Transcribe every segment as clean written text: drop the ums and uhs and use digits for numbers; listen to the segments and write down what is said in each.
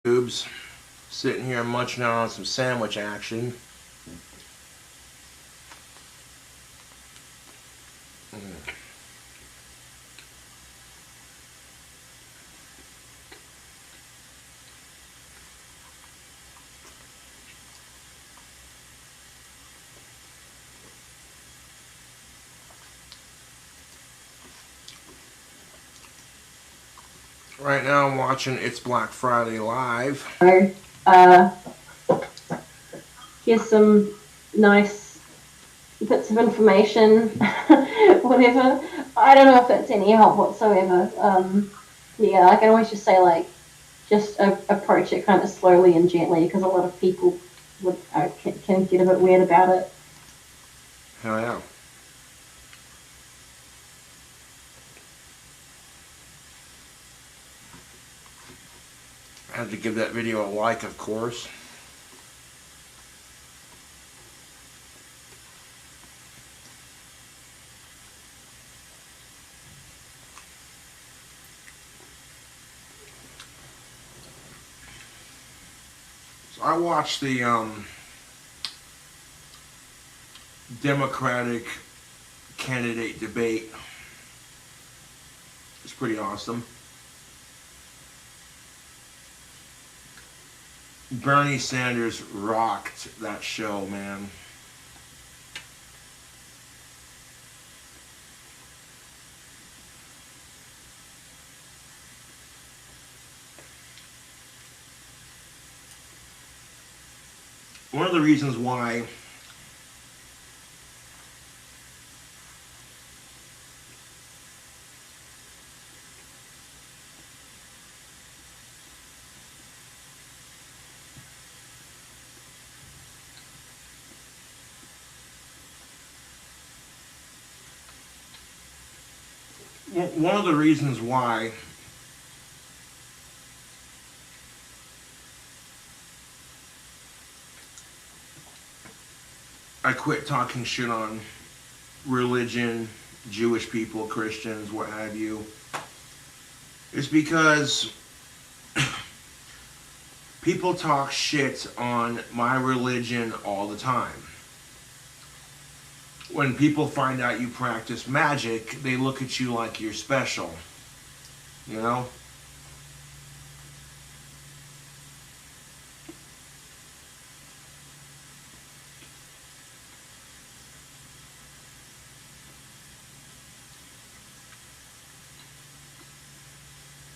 Boobs, sitting here munching out on some sandwich action. Right now I'm watching It's Black Friday live. Here's some nice bits of information, whatever. I don't know if it's any help whatsoever. Yeah, I can always just say, like, just approach it kind of slowly and gently, because a lot of people can get a bit weird about it. Hell yeah. I had to give that video a like, of course. So I watched the Democratic candidate debate. It's pretty awesome. Bernie Sanders rocked that show, man. One of the reasons why I quit talking shit on religion, Jewish people, Christians, what have you, is because people talk shit on my religion all the time. When people find out you practice magic, they look at you like you're special, you know?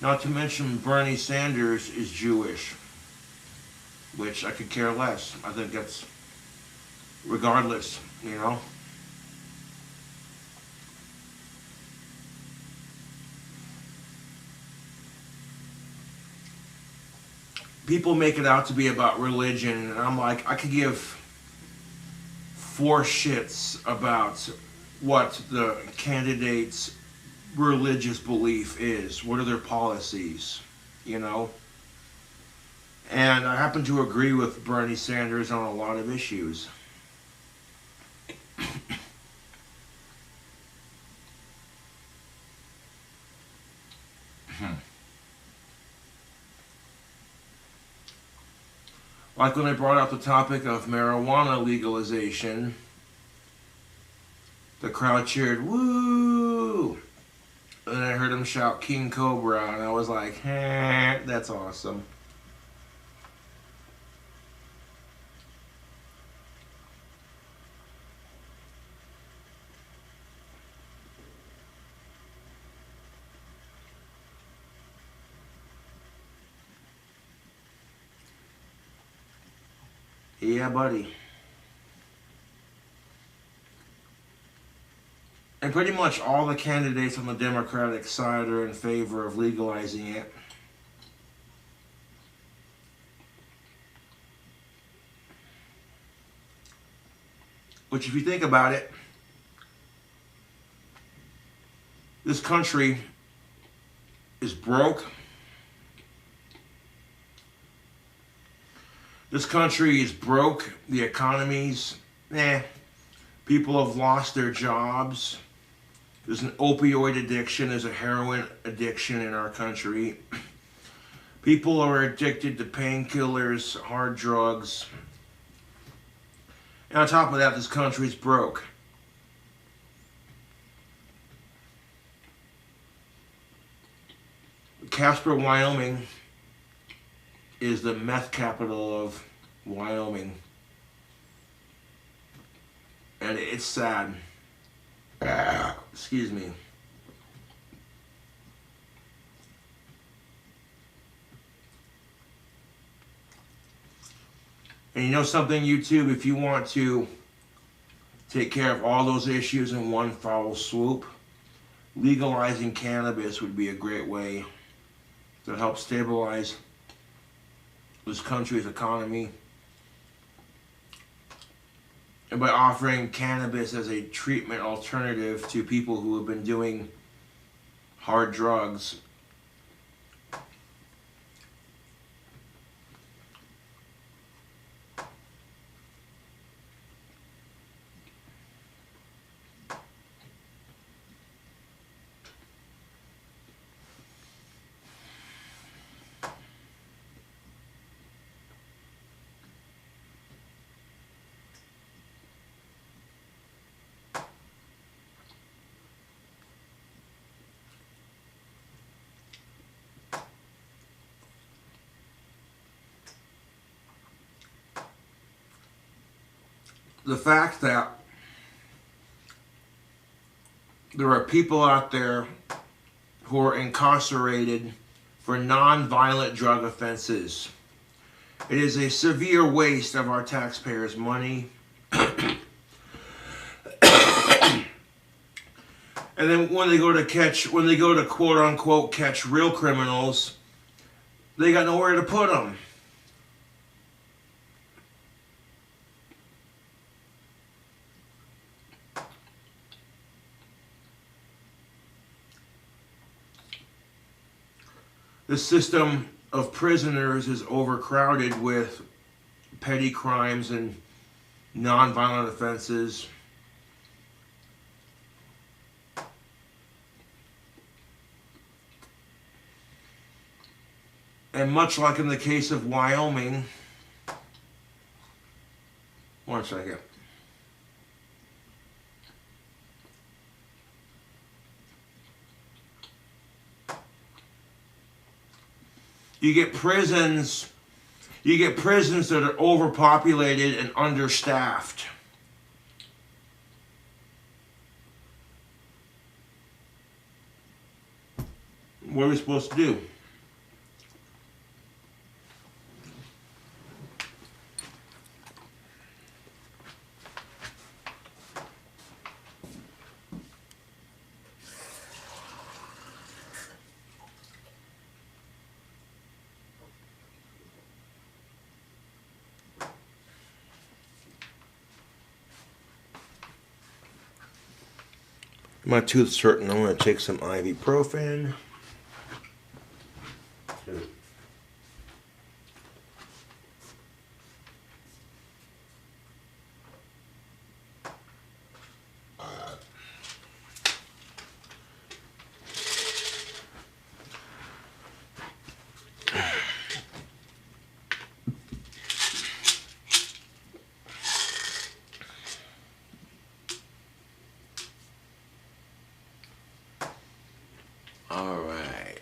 Not to mention Bernie Sanders is Jewish, which I could care less. I think that's regardless, you know? People make it out to be about religion, and I'm like, I could give four shits about what the candidate's religious belief is. What are their policies, you know? And I happen to agree with Bernie Sanders on a lot of issues. Like when I brought up the topic of marijuana legalization, the crowd cheered, woo! And I heard him shout King Cobra, and I was like, that's awesome. Yeah, buddy. And pretty much all the candidates on the Democratic side are in favor of legalizing it. Which, if you think about it, this country is broke. This country is broke. The economy's, people have lost their jobs. There's an opioid addiction. There's a heroin addiction in our country. People are addicted to painkillers, hard drugs. And on top of that, this country's broke. Casper, Wyoming is the meth capital of Wyoming. And it's sad. Excuse me. And you know something, YouTube, if you want to take care of all those issues in one foul swoop, legalizing cannabis would be a great way to help stabilize this country's economy. And by offering cannabis as a treatment alternative to people who have been doing hard drugs, the fact that there are people out there who are incarcerated for non-violent drug offenses. It is a severe waste of our taxpayers' money. And then when they go to quote unquote catch real criminals, they got nowhere to put them. The system of prisoners is overcrowded with petty crimes and non-violent offenses. And much like in the case of Wyoming, one second. You get prisons that are overpopulated and understaffed. What are we supposed to do? My tooth's hurting. I'm going to take some ibuprofen. All right.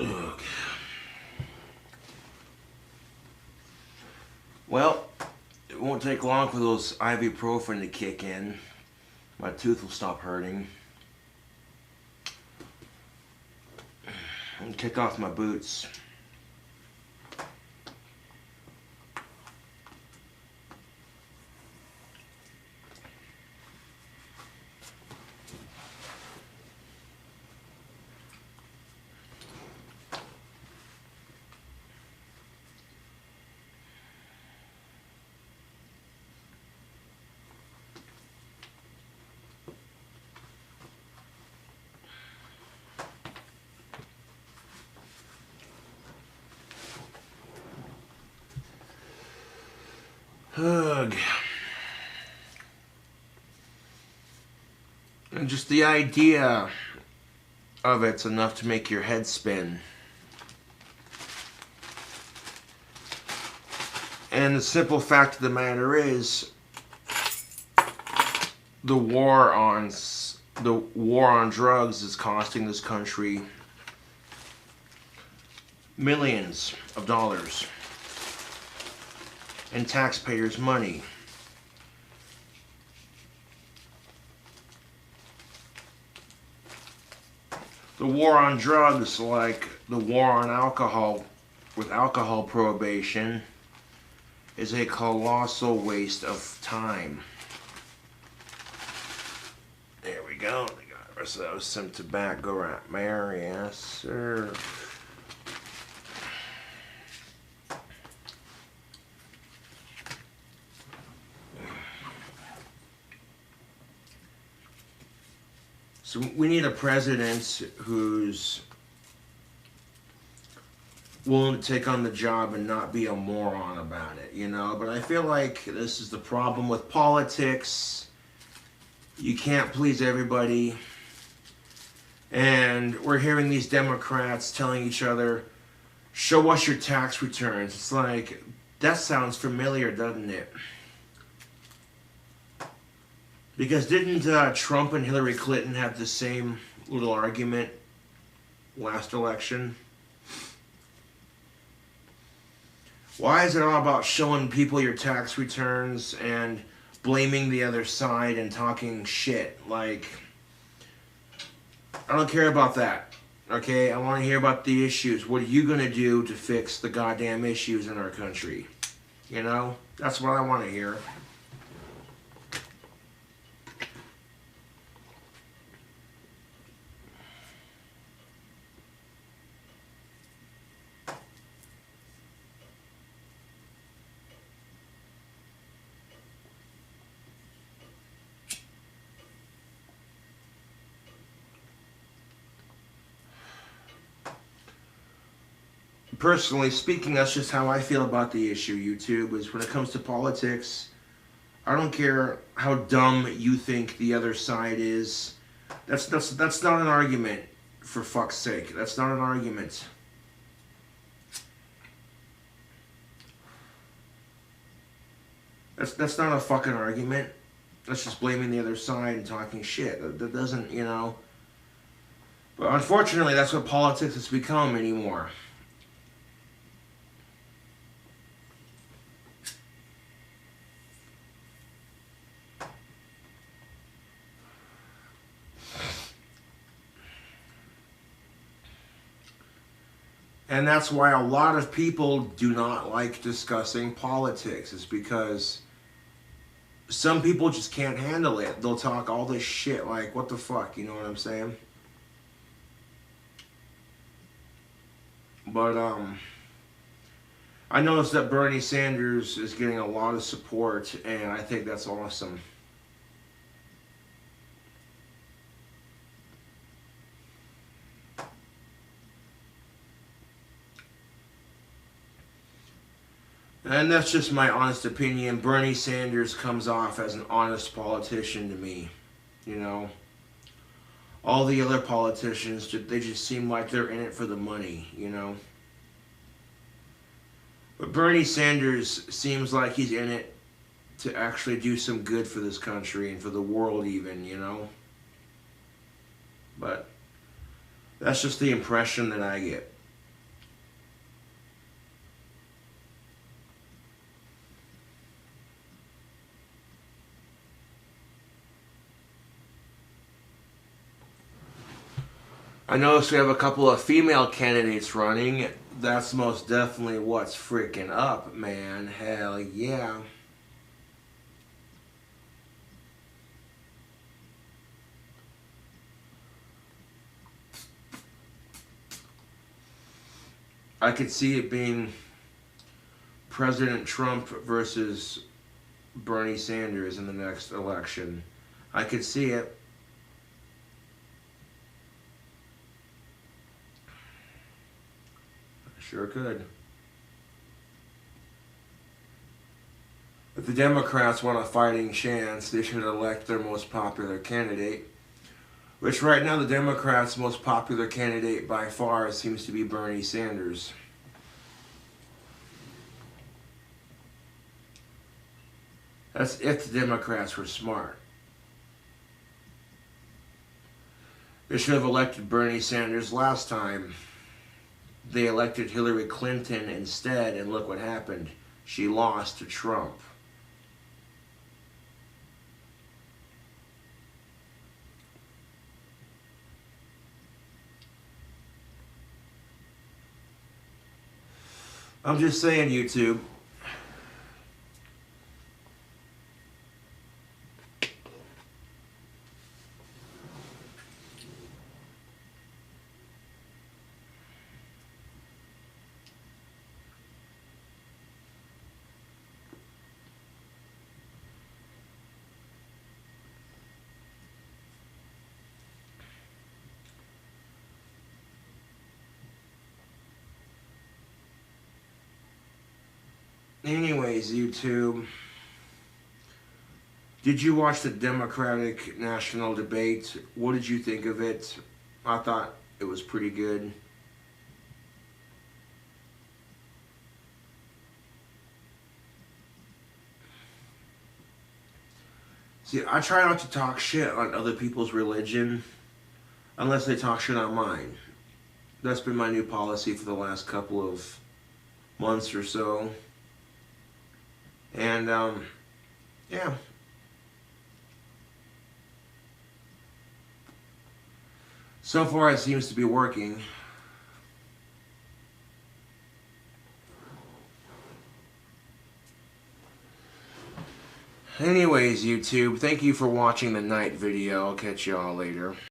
Okay. Well, it won't take long for those ibuprofen to kick in. My tooth will stop hurting. And kick off my boots. Ugh. And just the idea of it's enough to make your head spin. And the simple fact of the matter is, the war on drugs is costing this country millions of dollars in taxpayers' money. The war on drugs, like the war on alcohol, with alcohol prohibition, is a colossal waste of time. There we go. They got ourselves some tobacco right there, yes, sir. So we need a president who's willing to take on the job and not be a moron about it, you know? But I feel like this is the problem with politics. You can't please everybody. And we're hearing these Democrats telling each other, show us your tax returns. It's like, that sounds familiar, doesn't it? Because didn't Trump and Hillary Clinton have the same little argument last election? Why is it all about showing people your tax returns and blaming the other side and talking shit? Like, I don't care about that, okay? I want to hear about the issues. What are you going to do to fix the goddamn issues in our country? You know? That's what I want to hear. Personally speaking, that's just how I feel about the issue, YouTube, is when it comes to politics, I don't care how dumb you think the other side is. That's not an argument, for fuck's sake. That's not an argument. That's not a fucking argument. That's just blaming the other side and talking shit. That doesn't, you know. But unfortunately, that's what politics has become anymore. And that's why a lot of people do not like discussing politics, is because some people just can't handle it. They'll talk all this shit like, what the fuck, you know what I'm saying? But, I noticed that Bernie Sanders is getting a lot of support, and I think that's awesome. And that's just my honest opinion. Bernie Sanders comes off as an honest politician to me, you know. All the other politicians, they just seem like they're in it for the money, you know. But Bernie Sanders seems like he's in it to actually do some good for this country and for the world even, you know. But that's just the impression that I get. I noticed we have a couple of female candidates running. That's most definitely what's freaking up, man. Hell yeah. I could see it being President Trump versus Bernie Sanders in the next election. I could see it. Sure could. If the Democrats want a fighting chance, they should elect their most popular candidate. Which right now the Democrats' most popular candidate by far seems to be Bernie Sanders. That's if the Democrats were smart. They should have elected Bernie Sanders last time. They elected Hillary Clinton instead, and look what happened. She lost to Trump. I'm just saying, YouTube. Anyways, YouTube, did you watch the Democratic National Debate? What did you think of it? I thought it was pretty good. See, I try not to talk shit on other people's religion unless they talk shit on mine. That's been my new policy for the last couple of months or so. And, yeah. So far it seems to be working. Anyways, YouTube, thank you for watching the night video. I'll catch y'all later.